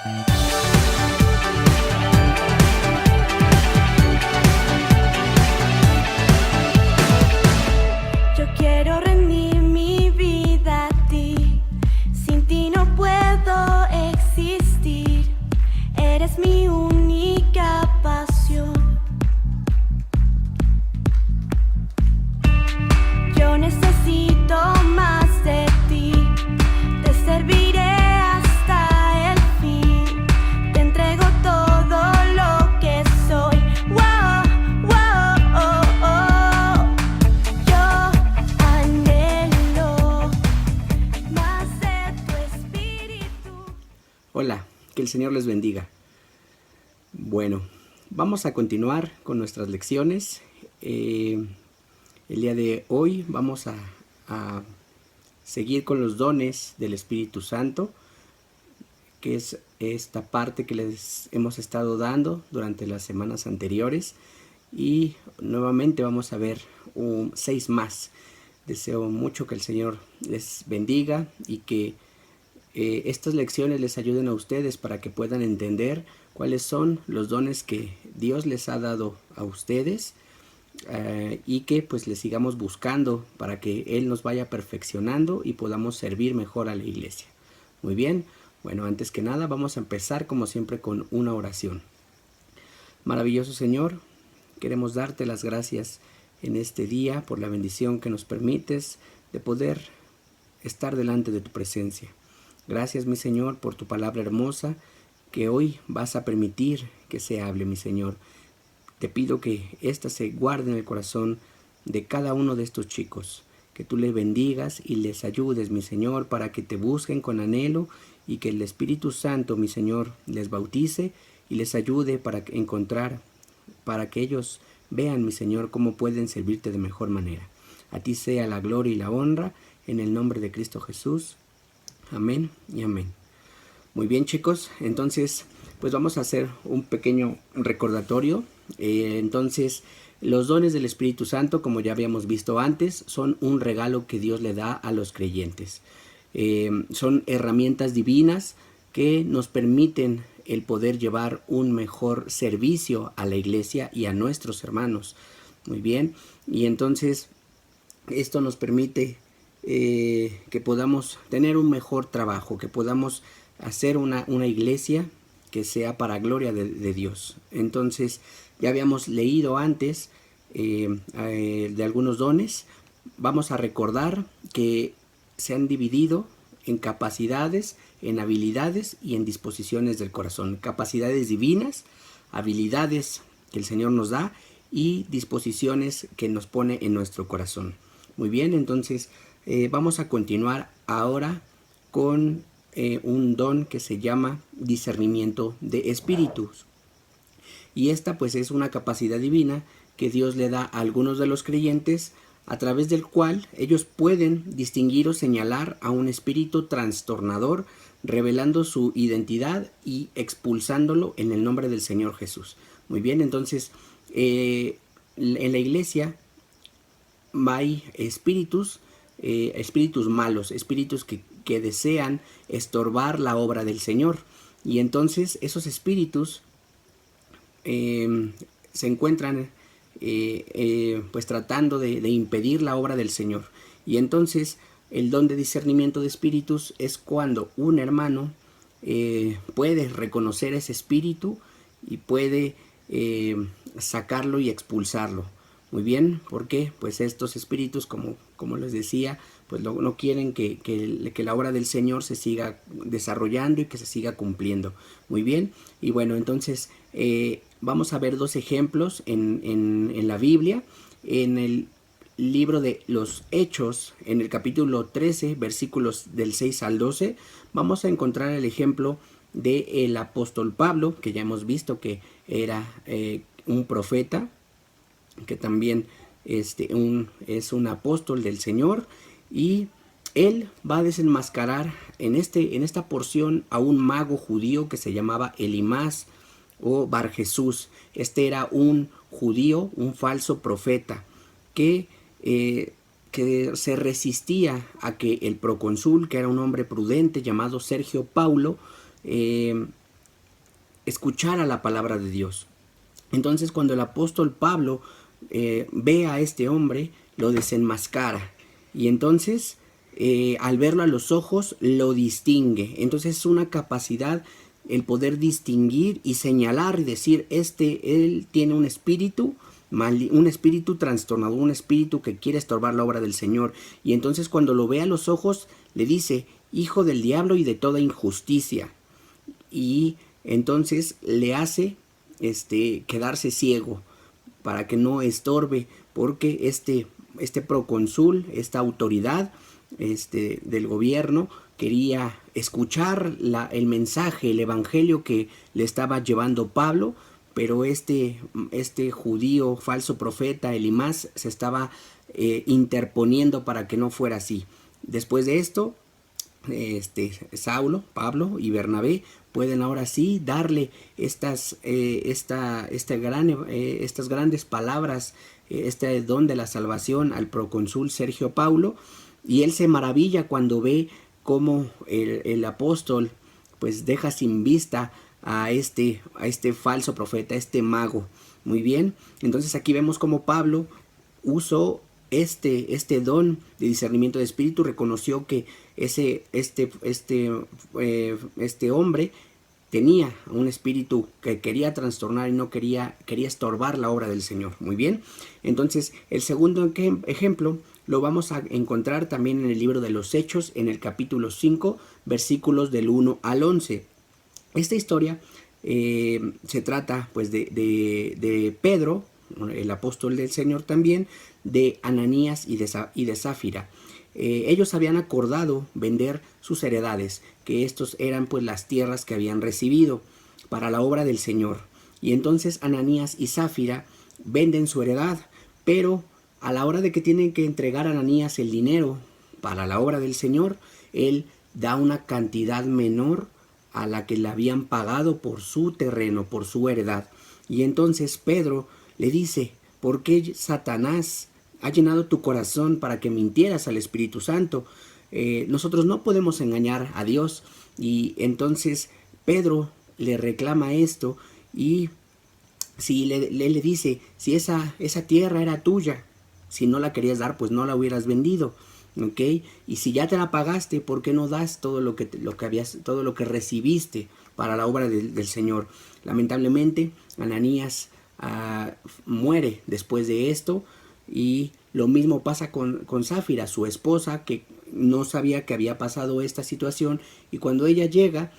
Yo quiero rendir mi vida a ti, sin ti no puedo existir, eres mi única pasión. Yo necesito más de ti, te serviré hasta el fin, te entrego todo lo que soy. Wow, wow, oh, oh. Yo anhelo más de tu espíritu. Hola, que el Señor les bendiga. Bueno, vamos a continuar con nuestras lecciones. El día de hoy vamos a seguir con los dones del Espíritu Santo, que es esta parte que les hemos estado dando durante las semanas anteriores, y nuevamente vamos a ver 6 más. Deseo mucho que el Señor les bendiga y que estas lecciones les ayuden a ustedes para que puedan entender cuáles son los dones que Dios les ha dado a ustedes, y que pues le sigamos buscando para que Él nos vaya perfeccionando y podamos servir mejor a la iglesia. Muy bien, bueno, antes que nada vamos a empezar como siempre con una oración. Maravilloso Señor, queremos darte las gracias en este día por la bendición que nos permites de poder estar delante de tu presencia. Gracias, mi Señor, por tu palabra hermosa que hoy vas a permitir que se hable, mi Señor. Te pido que ésta se guarde en el corazón de cada uno de estos chicos, que tú les bendigas y les ayudes, mi Señor, para que te busquen con anhelo y que el Espíritu Santo, mi Señor, les bautice y les ayude para encontrar, para que ellos vean, mi Señor, cómo pueden servirte de mejor manera. A ti sea la gloria y la honra, en el nombre de Cristo Jesús. Amén y amén. Muy bien, chicos, entonces pues vamos a hacer un pequeño recordatorio. Entonces, los dones del Espíritu Santo, como ya habíamos visto antes, son un regalo que Dios le da a los creyentes. Son herramientas divinas que nos permiten el poder llevar un mejor servicio a la iglesia y a nuestros hermanos. Muy bien, y entonces esto nos permite que podamos tener un mejor trabajo, que podamos hacer una iglesia que sea para gloria de Dios. Entonces, ya habíamos leído antes de algunos dones. Vamos a recordar que se han dividido en capacidades, en habilidades y en disposiciones del corazón. Capacidades divinas, habilidades que el Señor nos da y disposiciones que nos pone en nuestro corazón. Muy bien, entonces vamos a continuar ahora con un don que se llama discernimiento de espíritus. Y esta pues es una capacidad divina que Dios le da a algunos de los creyentes, a través del cual ellos pueden distinguir o señalar a un espíritu trastornador, revelando su identidad y expulsándolo en el nombre del Señor Jesús. Muy bien, entonces en la iglesia hay espíritus malos, espíritus que desean estorbar la obra del Señor. Y entonces esos espíritus se encuentran pues tratando de impedir la obra del Señor. Y entonces el don de discernimiento de espíritus es cuando un hermano puede reconocer ese espíritu y puede sacarlo y expulsarlo. Muy bien, porque pues estos espíritus, como les decía, pues no quieren que la obra del Señor se siga desarrollando y que se siga cumpliendo. Muy bien, y bueno, entonces vamos a ver 2 ejemplos en la Biblia. En el libro de los Hechos, en el capítulo 13, versículos del 6 al 12, vamos a encontrar el ejemplo del apóstol Pablo, que ya hemos visto que era un profeta, que también es un apóstol del Señor, y él va a desenmascarar en esta porción a un mago judío que se llamaba Elimás o Bar Jesús. Este era un judío, un falso profeta, que se resistía a que el procónsul, que era un hombre prudente llamado Sergio Paulo, escuchara la palabra de Dios. Entonces cuando el apóstol Pablo ve a este hombre, lo desenmascara. Y entonces al verlo a los ojos, lo distingue. Entonces es una capacidad el poder distinguir y señalar y decir, él tiene un espíritu trastornado, un espíritu que quiere estorbar la obra del Señor. Y entonces cuando lo ve a los ojos, le dice, hijo del diablo y de toda injusticia. Y entonces le hace quedarse ciego para que no estorbe, porque este procónsul, esta autoridad del gobierno, quería escuchar el mensaje, el evangelio que le estaba llevando Pablo, pero este judío falso profeta Elimás se estaba interponiendo para que no fuera así. Después de esto, Saulo, Pablo y Bernabé pueden ahora sí darle estas grandes palabras, este don de la salvación al procónsul Sergio Paulo, y él se maravilla cuando ve cómo el apóstol pues deja sin vista a este falso profeta, a este mago. Muy bien, entonces aquí vemos cómo Pablo usó este don de discernimiento de espíritu, reconoció que este hombre tenía un espíritu que quería trastornar y no quería estorbar la obra del Señor. Muy bien, entonces el segundo ejemplo lo vamos a encontrar también en el libro de los Hechos, en el capítulo 5, versículos del 1 al 11. Esta historia se trata pues de Pedro, el apóstol del Señor también, de Ananías y de Zafira. Ellos habían acordado vender sus heredades, que estos eran pues las tierras que habían recibido para la obra del Señor. Y entonces Ananías y Zafira venden su heredad, pero a la hora de que tienen que entregar a Ananías el dinero para la obra del Señor, él da una cantidad menor a la que le habían pagado por su terreno, por su heredad. Y entonces Pedro le dice, ¿por qué Satanás ha llenado tu corazón para que mintieras al Espíritu Santo? Nosotros no podemos engañar a Dios. Y entonces Pedro le reclama esto y si le dice, si esa tierra era tuya, si no la querías dar, pues no la hubieras vendido, ¿ok? Y si ya te la pagaste, ¿por qué no das todo lo que recibiste para la obra del Señor? Lamentablemente, Ananías muere después de esto, y lo mismo pasa con Zafira, su esposa, que no sabía que había pasado esta situación, y cuando ella llega,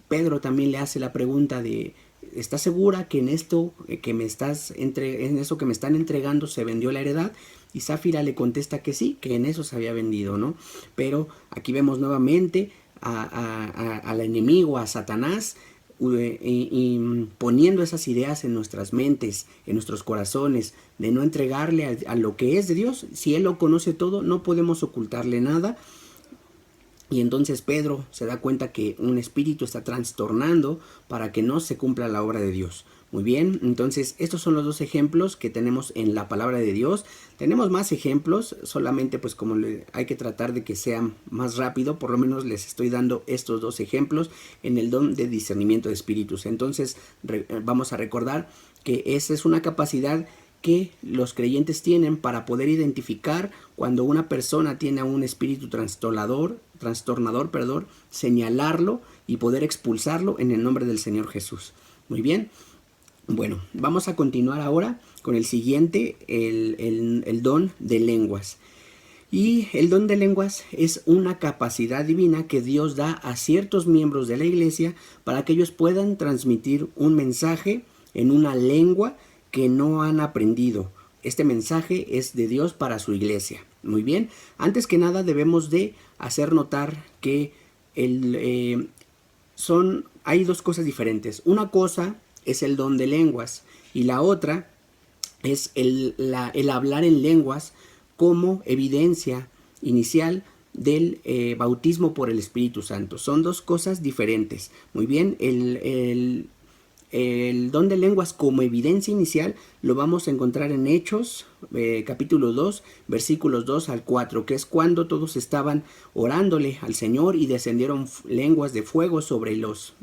Pedro también le hace la pregunta de, ¿estás segura que en eso que me están entregando se vendió la heredad? Y Zafira le contesta que sí, que en eso se había vendido, ¿no? Pero aquí vemos nuevamente al enemigo, a Satanás, poniendo esas ideas en nuestras mentes, en nuestros corazones, de no entregarle a lo que es de Dios. Si Él lo conoce todo, no podemos ocultarle nada. Y entonces Pedro se da cuenta que un espíritu está trastornando para que no se cumpla la obra de Dios. Muy bien, entonces estos son los dos ejemplos que tenemos en la palabra de Dios. Tenemos más ejemplos, solamente pues como hay que tratar de que sea más rápido, por lo menos les estoy dando estos dos ejemplos en el don de discernimiento de espíritus. Entonces vamos a recordar que esa es una capacidad que los creyentes tienen para poder identificar cuando una persona tiene un espíritu trastornador, señalarlo y poder expulsarlo en el nombre del Señor Jesús. Muy bien. Bueno, vamos a continuar ahora con el siguiente, el don de lenguas. Y el don de lenguas es una capacidad divina que Dios da a ciertos miembros de la iglesia para que ellos puedan transmitir un mensaje en una lengua que no han aprendido. Este mensaje es de Dios para su iglesia. Muy bien, antes que nada debemos de hacer notar que hay dos cosas diferentes. Una cosa es el don de lenguas y la otra es el hablar en lenguas como evidencia inicial del bautismo por el Espíritu Santo. Son dos cosas diferentes. Muy bien, el el don de lenguas como evidencia inicial lo vamos a encontrar en Hechos, capítulo 2, versículos 2 al 4, que es cuando todos estaban orándole al Señor y descendieron lenguas de fuego sobre los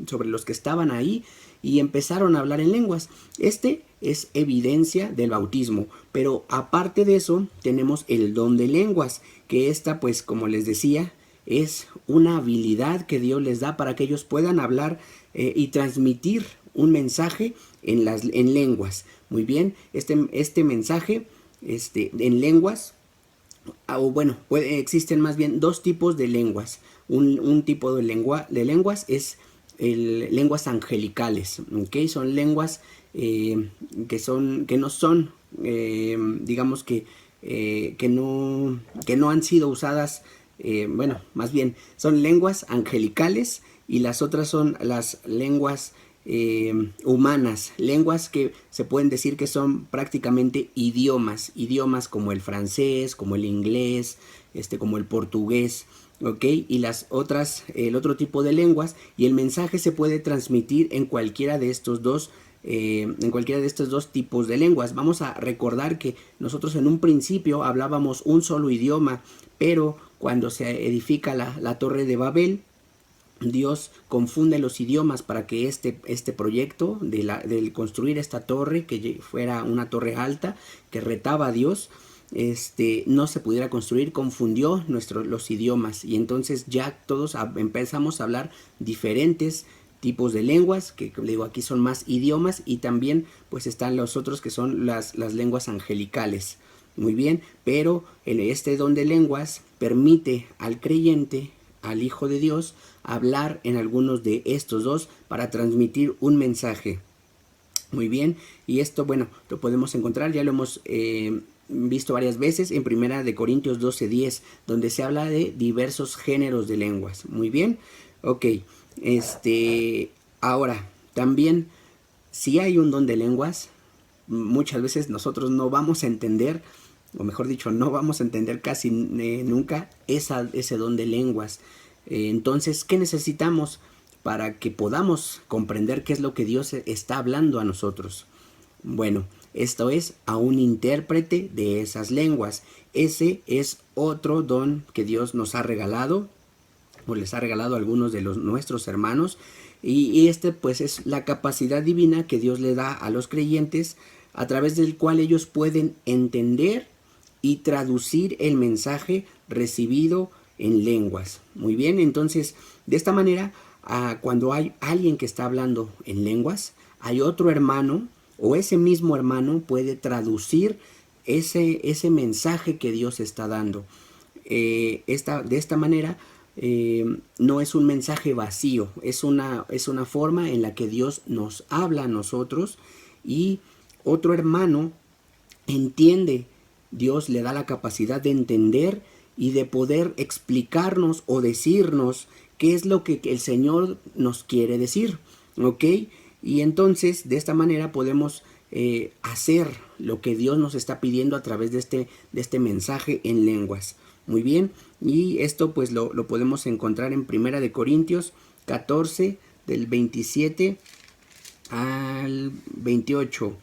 que estaban ahí y empezaron a hablar en lenguas. Este es evidencia del bautismo, pero aparte de eso tenemos el don de lenguas, que esta, pues como les decía, es una habilidad que Dios les da para que ellos puedan hablar y transmitir un mensaje en lenguas. Muy bien, este mensaje en lenguas, o bueno, existen más bien dos tipos de lenguas. Un tipo de lenguas es lenguas angelicales, ¿okay? Son lenguas que no son, digamos que no han sido usadas, bueno, más bien son lenguas angelicales, y las otras son las lenguas humanas, lenguas que se pueden decir que son prácticamente idiomas como el francés, como el inglés, como el portugués, ¿ok? Y las otras, el otro tipo de lenguas, y el mensaje se puede transmitir en cualquiera de estos dos tipos de lenguas. Vamos a recordar que nosotros en un principio hablábamos un solo idioma, pero cuando se edifica la Torre de Babel, Dios confunde los idiomas para que este proyecto de construir esta torre, que fuera una torre alta, que retaba a Dios, no se pudiera construir. Confundió los idiomas, y entonces ya todos empezamos a hablar diferentes tipos de lenguas, que le digo, aquí son más idiomas, y también pues están los otros que son las lenguas angelicales. Muy bien, pero este don de lenguas permite al creyente, al Hijo de Dios, hablar en algunos de estos dos para transmitir un mensaje. Muy bien, y esto, bueno, lo podemos encontrar, ya lo hemos visto varias veces en 1 Corintios 12:10, donde se habla de diversos géneros de lenguas. Muy bien, ok, ahora, también, si hay un don de lenguas, muchas veces nosotros no vamos a entender, o mejor dicho, no vamos a entender casi nunca ese don de lenguas. Entonces, ¿qué necesitamos para que podamos comprender qué es lo que Dios está hablando a nosotros? Bueno, esto es a un intérprete de esas lenguas. Ese es otro don que Dios nos ha regalado, o les ha regalado a algunos de nuestros hermanos, y pues es la capacidad divina que Dios le da a los creyentes, a través del cual ellos pueden entender y traducir el mensaje recibido en lenguas. Muy bien, entonces de esta manera, cuando hay alguien que está hablando en lenguas, hay otro hermano, o ese mismo hermano puede traducir ese mensaje que Dios está dando. De esta manera, no es un mensaje vacío, es una forma en la que Dios nos habla a nosotros, y otro hermano entiende. Dios le da la capacidad de entender y de poder explicarnos o decirnos qué es lo que el Señor nos quiere decir, ¿ok? Y entonces de esta manera podemos hacer lo que Dios nos está pidiendo a través de este mensaje en lenguas. Muy bien, y esto pues lo podemos encontrar en 1 Corintios 14, del 27 al 28,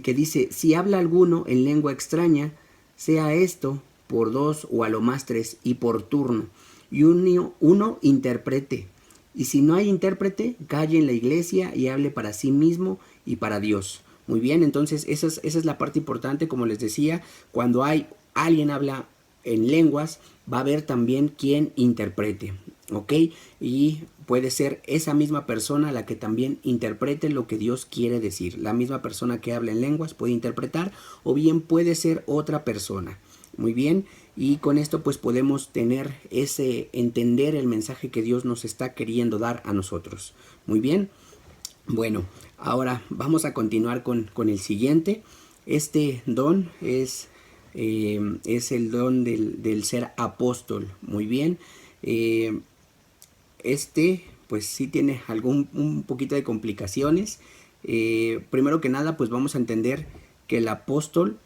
que dice: si habla alguno en lengua extraña, sea esto por 2 o a lo más 3, y por turno, y uno interprete. Y si no hay intérprete, calle en la iglesia y hable para sí mismo y para Dios. Muy bien, entonces esa es la parte importante. Como les decía, cuando alguien habla en lenguas, va a haber también quien interprete, ¿ok? Y puede ser esa misma persona la que también interprete lo que Dios quiere decir. La misma persona que habla en lenguas puede interpretar, o bien puede ser otra persona. Muy bien, y con esto pues podemos entender el mensaje que Dios nos está queriendo dar a nosotros. Muy bien, bueno, ahora vamos a continuar con el siguiente. Este don es el don del ser apóstol. Muy bien, pues sí tiene un poquito de complicaciones. Primero que nada, pues vamos a entender que el apóstol,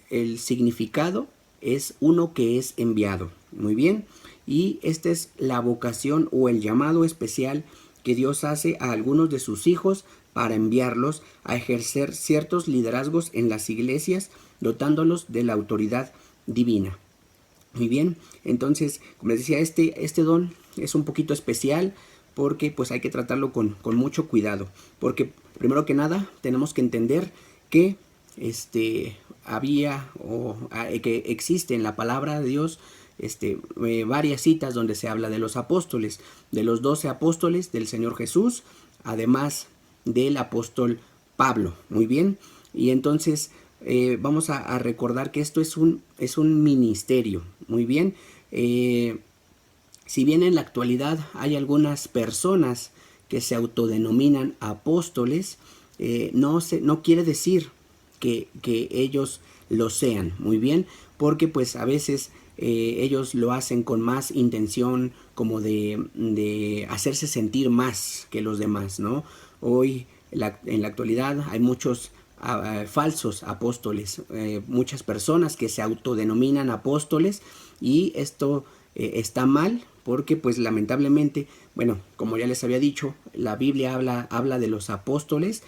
el significado es uno que es enviado. Muy bien, y esta es la vocación o el llamado especial que Dios hace a algunos de sus hijos para enviarlos a ejercer ciertos liderazgos en las iglesias, dotándolos de la autoridad divina. Muy bien, entonces, como les decía, este don es un poquito especial porque pues hay que tratarlo con mucho cuidado. Porque primero que nada tenemos que entender que que existe en la palabra de Dios varias citas donde se habla de los apóstoles, de los 12 apóstoles del Señor Jesús, además del apóstol Pablo. Muy bien, y entonces vamos a recordar que esto es un ministerio. Muy bien, si bien en la actualidad hay algunas personas que se autodenominan apóstoles, no quiere decir que ellos lo sean. Muy bien, porque pues a veces ellos lo hacen con más intención como de hacerse sentir más que los demás, ¿no? Hoy en la actualidad hay muchos falsos apóstoles, muchas personas que se autodenominan apóstoles, y esto está mal porque pues lamentablemente, bueno, como ya les había dicho, la Biblia habla de los apóstoles.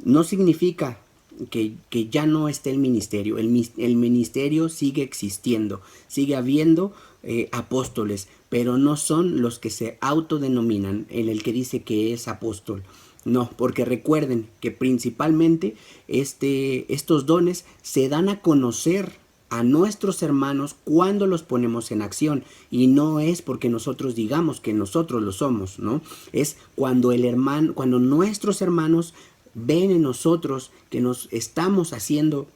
No significa que ya no esté el ministerio. El ministerio sigue existiendo, sigue habiendo apóstoles, pero no son los que se autodenominan en el que dice que es apóstol. No, porque recuerden que principalmente estos dones se dan a conocer a nuestros hermanos cuando los ponemos en acción, y no es porque nosotros digamos que nosotros lo somos, ¿no? Es cuando nuestros hermanos ven en nosotros que nos estamos haciendo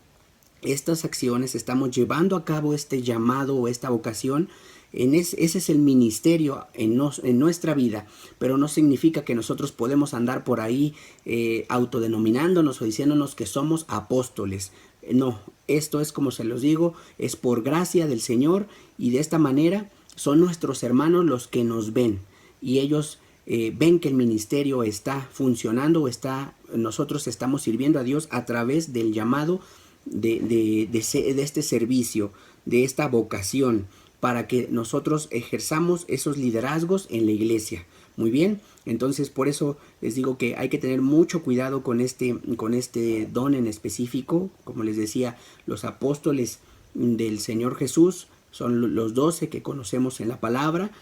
estas acciones, estamos llevando a cabo este llamado o esta vocación. Ese es el ministerio en nuestra vida, pero no significa que nosotros podemos andar por ahí autodenominándonos o diciéndonos que somos apóstoles. No, esto es, como se los digo, es por gracia del Señor, y de esta manera son nuestros hermanos los que nos ven, y ellos ven que el ministerio está funcionando, nosotros estamos sirviendo a Dios a través del llamado de este servicio, de esta vocación, para que nosotros ejerzamos esos liderazgos en la iglesia. Muy bien, entonces por eso les digo que hay que tener mucho cuidado con este don en específico. Como les decía, los apóstoles del Señor Jesús son los 12 que conocemos en la palabra.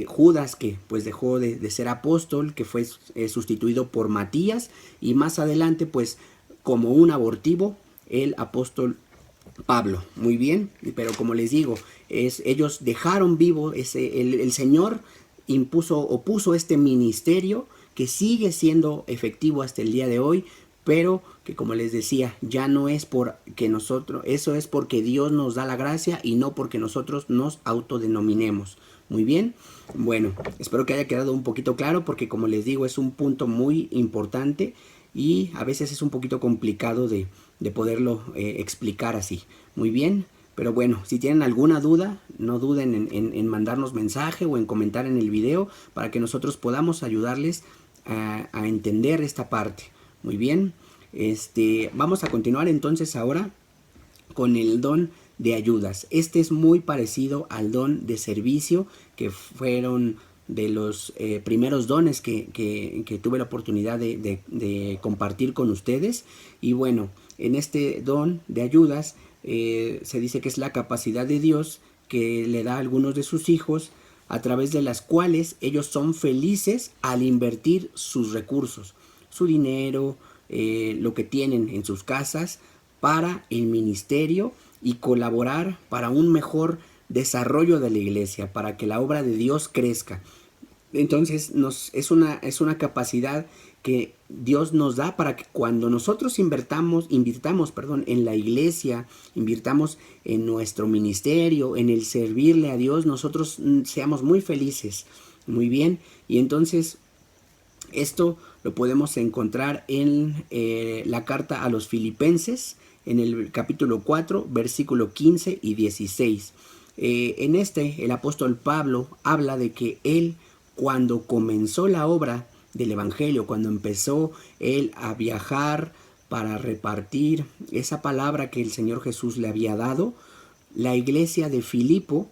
Judas, que pues dejó de ser apóstol, que fue sustituido por Matías, y más adelante pues como un abortivo el apóstol Pablo. Muy bien, pero como les digo, ellos dejaron vivo el Señor puso este ministerio que sigue siendo efectivo hasta el día de hoy, pero que, como les decía, ya no es porque nosotros, eso es porque Dios nos da la gracia y no porque nosotros nos autodenominemos. Muy bien, bueno, espero que haya quedado un poquito claro, porque como les digo, es un punto muy importante y a veces es un poquito complicado de poderlo explicar así. Muy bien, pero bueno, si tienen alguna duda, no duden en mandarnos mensaje o en comentar en el video para que nosotros podamos ayudarles a entender esta parte. Muy bien, vamos a continuar entonces ahora con el don de ayudas. Este es muy parecido al don de servicio, que fueron de los primeros dones que tuve la oportunidad de compartir con ustedes. Y bueno, en este don de ayudas se dice que es la capacidad de Dios que le da a algunos de sus hijos, a través de las cuales ellos son felices al invertir sus recursos, su dinero, lo que tienen en sus casas, para el ministerio y colaborar para un mejor desarrollo de la iglesia, para que la obra de Dios crezca. Entonces es una capacidad que Dios nos da para que cuando nosotros invirtamos en la iglesia, invirtamos en nuestro ministerio, en el servirle a Dios, nosotros seamos muy felices. Muy bien, y entonces esto lo podemos encontrar en la carta a los Filipenses, en el capítulo 4, versículo 15 y 16. En el apóstol Pablo habla de que él, cuando comenzó la obra del evangelio, cuando empezó él a viajar para repartir esa palabra que el Señor Jesús le había dado, la iglesia de Filipo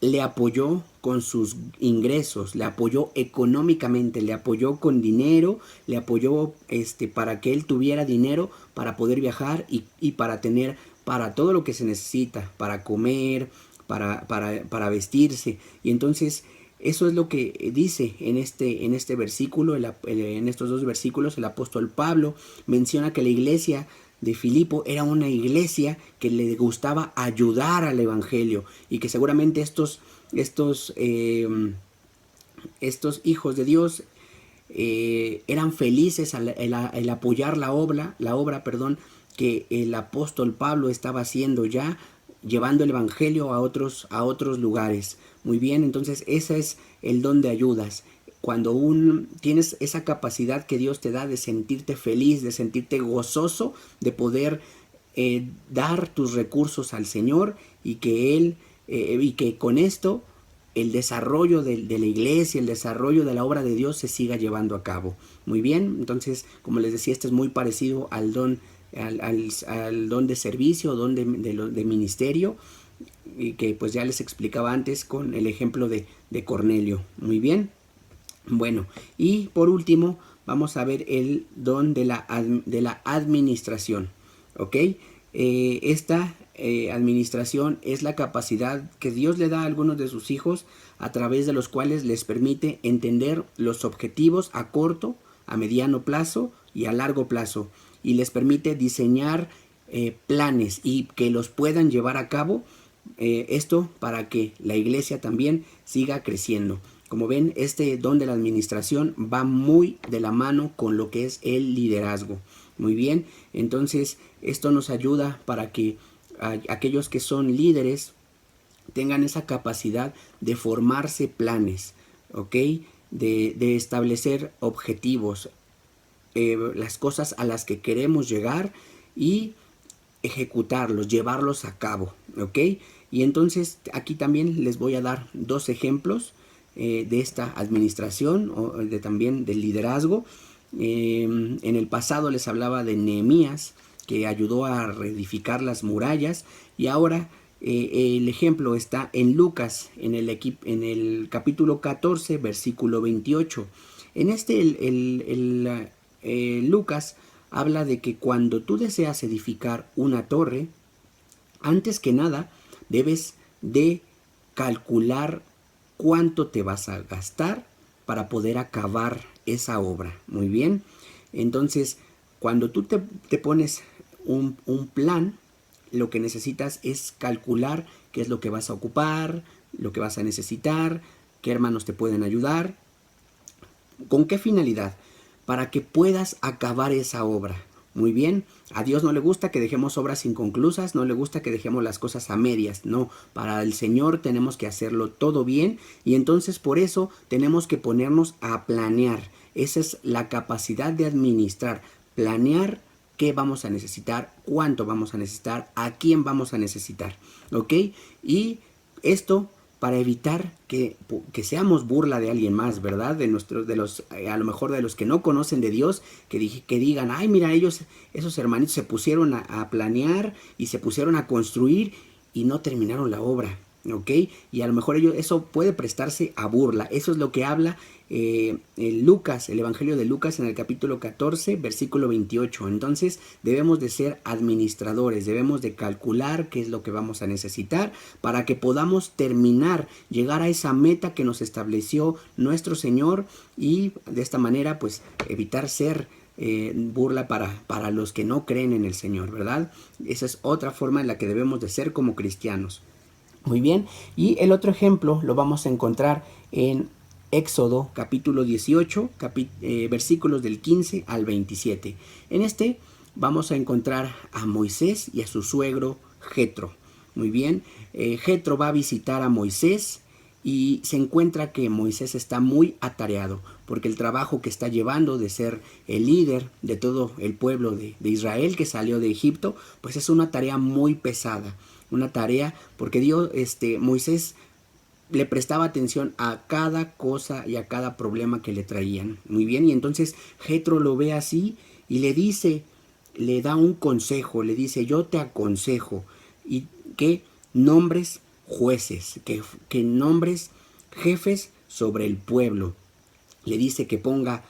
le apoyó con sus ingresos, le apoyó económicamente, le apoyó con dinero, le apoyó para que él tuviera dinero para poder viajar y para tener para todo lo que se necesita, para comer, para vestirse. Y entonces eso es lo que dice en este versículo, en estos dos versículos, el apóstol Pablo menciona que la iglesia de Filipo era una iglesia que le gustaba ayudar al evangelio y que seguramente estos hijos de Dios eran felices al apoyar la obra, que el apóstol Pablo estaba haciendo ya, llevando el evangelio a otros lugares. Muy bien, entonces ese es el don de ayudas. Cuando tienes esa capacidad que Dios te da de sentirte feliz, de sentirte gozoso, de poder dar tus recursos al Señor y que con esto el desarrollo de la iglesia, el desarrollo de la obra de Dios se siga llevando a cabo. Muy bien, entonces, como les decía, este es muy parecido al don, al don de servicio, don de ministerio, y que pues ya les explicaba antes con el ejemplo de Cornelio. Muy bien. Bueno, y por último vamos a ver el don de la administración, ¿ok? Esta administración es la capacidad que Dios le da a algunos de sus hijos a través de los cuales les permite entender los objetivos a corto, a mediano plazo y a largo plazo, y les permite diseñar planes y que los puedan llevar a cabo, esto para que la iglesia también siga creciendo. Como ven, este don de la administración va muy de la mano con lo que es el liderazgo. Muy bien, entonces esto nos ayuda para que aquellos que son líderes tengan esa capacidad de formarse planes, ¿ok? De establecer objetivos, las cosas a las que queremos llegar y ejecutarlos, llevarlos a cabo, ¿ok? Y entonces aquí también les voy a dar dos ejemplos de esta administración o también del liderazgo. En el pasado les hablaba de Nehemías, que ayudó a reedificar las murallas, y ahora el ejemplo está en Lucas, en el capítulo 14, versículo 28. En Lucas habla de que cuando tú deseas edificar una torre, antes que nada debes de calcular cuánto te vas a gastar para poder acabar esa obra. Muy bien, entonces cuando tú te pones un plan, lo que necesitas es calcular qué es lo que vas a ocupar, lo que vas a necesitar, qué hermanos te pueden ayudar, con qué finalidad, para que puedas acabar esa obra. Muy bien, a Dios no le gusta que dejemos obras inconclusas, no le gusta que dejemos las cosas a medias, no, para el Señor tenemos que hacerlo todo bien, y entonces por eso tenemos que ponernos a planear. Esa es la capacidad de administrar, planear qué vamos a necesitar, cuánto vamos a necesitar, a quién vamos a necesitar, ¿ok? Y esto para evitar que seamos burla de alguien más, ¿verdad? A lo mejor de los que no conocen de Dios, que digan, ay, mira, esos hermanitos se pusieron a planear y se pusieron a construir y no terminaron la obra, ¿ok? Y a lo mejor eso puede prestarse a burla. Eso es lo que habla el Evangelio de Lucas en el capítulo 14, versículo 28. Entonces debemos de ser administradores, debemos de calcular qué es lo que vamos a necesitar para que podamos llegar a esa meta que nos estableció nuestro Señor, y de esta manera pues evitar ser burla para los que no creen en el Señor, ¿verdad? Esa es otra forma en la que debemos de ser como cristianos. Muy bien, y el otro ejemplo lo vamos a encontrar en Éxodo capítulo 18, versículos del 15 al 27. En vamos a encontrar a Moisés y a su suegro Jetro. Muy bien, Jetro va a visitar a Moisés y se encuentra que Moisés está muy atareado porque el trabajo que está llevando de ser el líder de todo el pueblo de Israel que salió de Egipto, pues es una tarea muy pesada, una tarea porque Moisés le prestaba atención a cada cosa y a cada problema que le traían. Muy bien, y entonces Jetro lo ve así y le da un consejo, le dice, yo te aconsejo y que nombres jueces, que nombres jefes sobre el pueblo. Le dice que ponga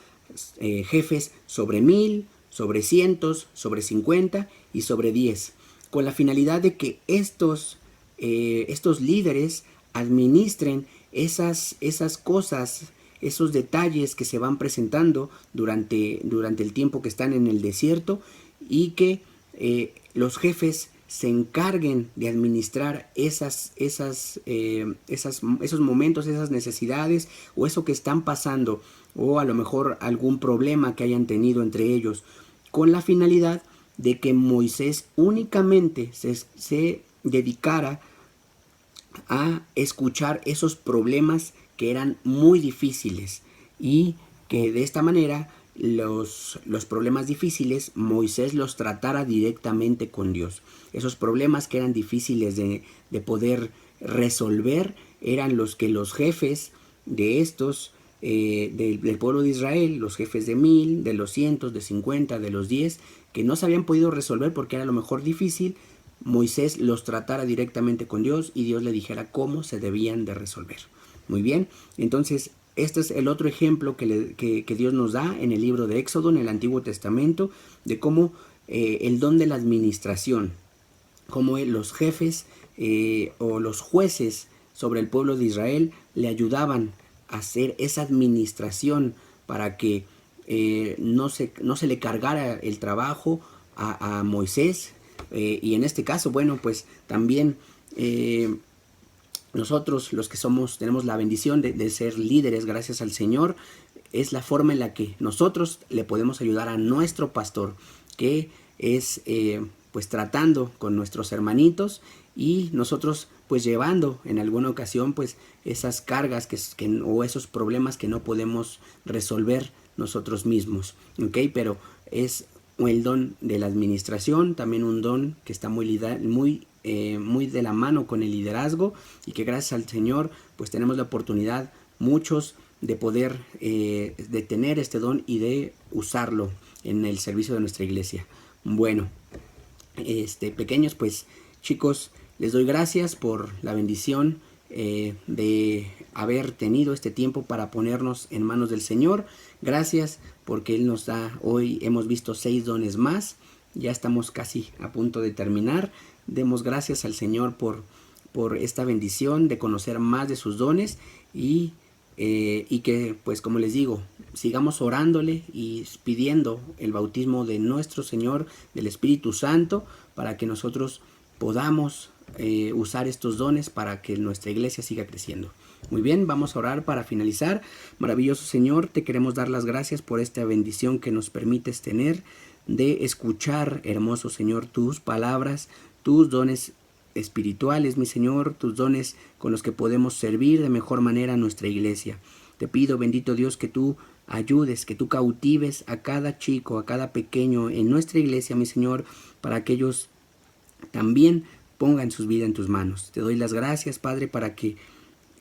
jefes sobre 1000, sobre cientos, sobre 50 y sobre 10, con la finalidad de que estos líderes administren esas cosas, esos detalles que se van presentando durante el tiempo que están en el desierto, y que los jefes se encarguen de administrar esos momentos, esas necesidades, o eso que están pasando, o a lo mejor algún problema que hayan tenido entre ellos, con la finalidad de que Moisés únicamente se dedicara a escuchar esos problemas que eran muy difíciles, y que de esta manera los problemas difíciles Moisés los tratara directamente con Dios. Esos problemas que eran difíciles de poder resolver eran los que los jefes de estos del pueblo de Israel, los jefes de 1000, de los cientos, de 50, de los 10, que no se habían podido resolver porque era a lo mejor difícil, Moisés los tratara directamente con Dios y Dios le dijera cómo se debían de resolver. Muy bien, entonces este es el otro ejemplo que Dios nos da en el libro de Éxodo, en el Antiguo Testamento, de cómo el don de la administración, cómo los jefes o los jueces sobre el pueblo de Israel le ayudaban a hacer esa administración para que no se le cargara el trabajo a Moisés. Y en este caso, bueno, pues también nosotros, los que tenemos la bendición de ser líderes gracias al Señor, es la forma en la que nosotros le podemos ayudar a nuestro pastor, que es pues tratando con nuestros hermanitos, y nosotros pues llevando en alguna ocasión pues esas cargas o esos problemas que no podemos resolver nosotros mismos, ¿ok? Pero es el don de la administración, también un don que está muy de la mano con el liderazgo, y que gracias al Señor pues tenemos la oportunidad muchos de poder de tener este don y de usarlo en el servicio de nuestra iglesia. Bueno, pequeños, pues chicos, les doy gracias por la bendición de haber tenido este tiempo para ponernos en manos del Señor. Gracias porque Él nos da, hoy hemos visto 6 dones más, ya estamos casi a punto de terminar. Demos gracias al Señor por esta bendición de conocer más de sus dones, y que pues como les digo, sigamos orándole y pidiendo el bautismo de nuestro Señor, del Espíritu Santo, para que nosotros podamos usar estos dones para que nuestra iglesia siga creciendo. Muy bien, vamos a orar para finalizar. Maravilloso Señor, te queremos dar las gracias por esta bendición que nos permites tener de escuchar, hermoso Señor, tus palabras, tus dones espirituales, mi Señor, tus dones con los que podemos servir de mejor manera a nuestra iglesia. Te pido, bendito Dios, que tú ayudes, que tú cautives a cada chico, a cada pequeño en nuestra iglesia, mi Señor, para que ellos también pongan sus vidas en tus manos. Te doy las gracias, Padre, para que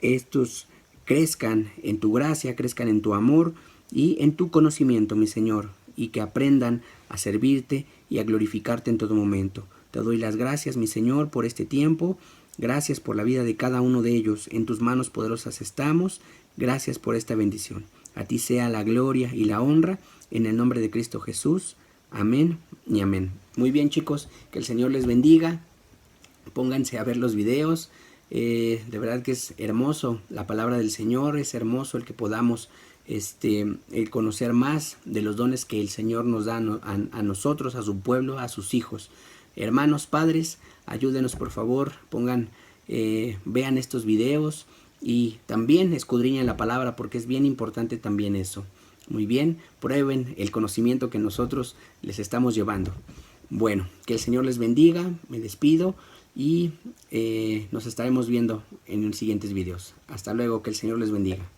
estos crezcan en tu gracia, crezcan en tu amor y en tu conocimiento, mi Señor, y que aprendan a servirte y a glorificarte en todo momento. Te doy las gracias, mi Señor, por este tiempo. Gracias por la vida de cada uno de ellos. En tus manos poderosas estamos. Gracias por esta bendición. A ti sea la gloria y la honra, en el nombre de Cristo Jesús. Amén y amén. Muy bien, chicos, que el Señor les bendiga. Pónganse a ver los videos. De verdad que es hermoso la palabra del Señor. Es hermoso el que podamos el conocer más de los dones que el Señor nos da a nosotros, a su pueblo, a sus hijos. Hermanos, padres, ayúdenos por favor, vean estos videos y también escudriñen la palabra, porque es bien importante también eso. Muy bien, prueben el conocimiento que nosotros les estamos llevando. Bueno, que el Señor les bendiga, me despido y nos estaremos viendo en los siguientes videos. Hasta luego, que el Señor les bendiga.